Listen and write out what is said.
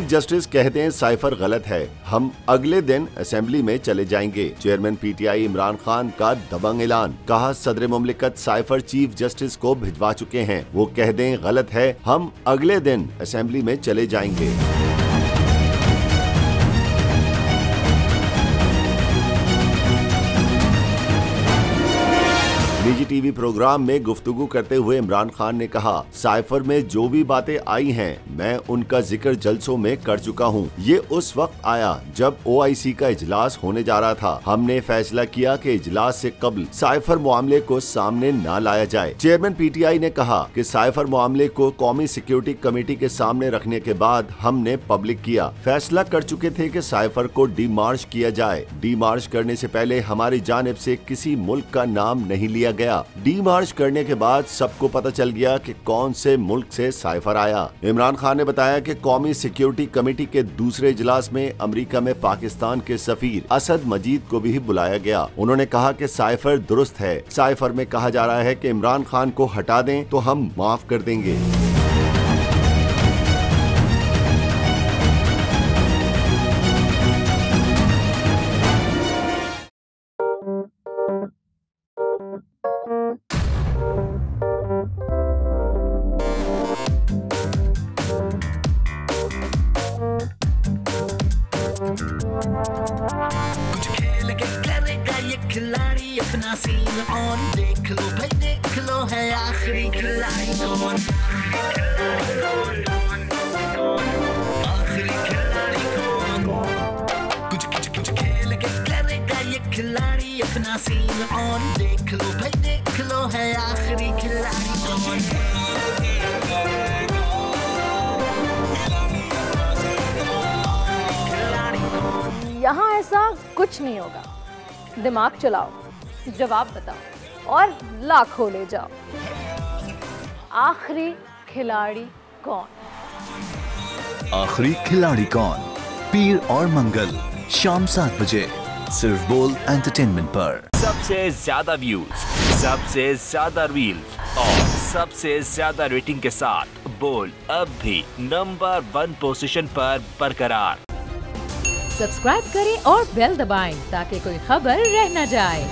Chief justice कहते हैं cipher गलत है, हम अगले दिन असेंबली में चले जाएंगे। चेयरमैन पीटीआई इमरान खान का दबंग ऐलान, कहा सदर मुमलिकत साइफर चीफ जस्टिस को भिजवा चुके हैं, वो कह दें गलत है, हम अगले दिन असेंबली में चले जाएंगे। निजी टीवी प्रोग्राम में गुफ्तगू करते हुए इमरान खान ने कहा, साइफर में जो भी बातें आई हैं, मैं उनका जिक्र जलसों में कर चुका हूं। ये उस वक्त आया जब ओआईसी का इजलास होने जा रहा था। हमने फैसला किया कि इजलास से कबल साइफर मामले को सामने न लाया जाए। चेयरमैन पीटीआई ने कहा कि साइफर मामले को कौमी सिक्योरिटी कमेटी के सामने रखने के बाद हमने पब्लिक किया। फैसला कर चुके थे कि साइफर को डीमार्च किया जाए। डीमार्च करने से पहले हमारी जानिब से किसी मुल्क का नाम नहीं लिया गया। डीमार्च करने के बाद सबको पता चल गया कि कौन से मुल्क से साइफर आया। इमरान खान ने बताया कि कौमी सिक्योरिटी कमेटी के दूसरे इजलास में अमेरिका में पाकिस्तान के सफीर असद मजीद को भी बुलाया गया। उन्होंने कहा कि साइफर दुरुस्त है। साइफर में कहा जा रहा है कि इमरान खान को हटा दें तो हम माफ कर देंगे। कुछ खेल के करेगा ये खिलाड़ी अपना सीन ऑन, देख लो भाई देख लो है आखिरी खिलाड़ी कौन, आखिरी खिलाड़ी कौन। कुछ खेल के करेगा ये खिलाड़ी अपना सीन ऑन, देख लो भाई देख लो है आखिरी खिलाड़ी कौन। यहाँ ऐसा कुछ नहीं होगा। दिमाग चलाओ, जवाब बताओ और लाखों ले जाओ। आखिरी खिलाड़ी कौन? आखिरी खिलाड़ी कौन? पीर और मंगल शाम 7 बजे सिर्फ बोल एंटरटेनमेंट पर। सबसे ज्यादा व्यूज, सबसे ज्यादा रील्स और सबसे ज्यादा रेटिंग के साथ बोल अब भी नंबर 1 पोजीशन पर बरकरार। सब्सक्राइब करें और बेल दबाएं ताकि कोई खबर रह न जाए।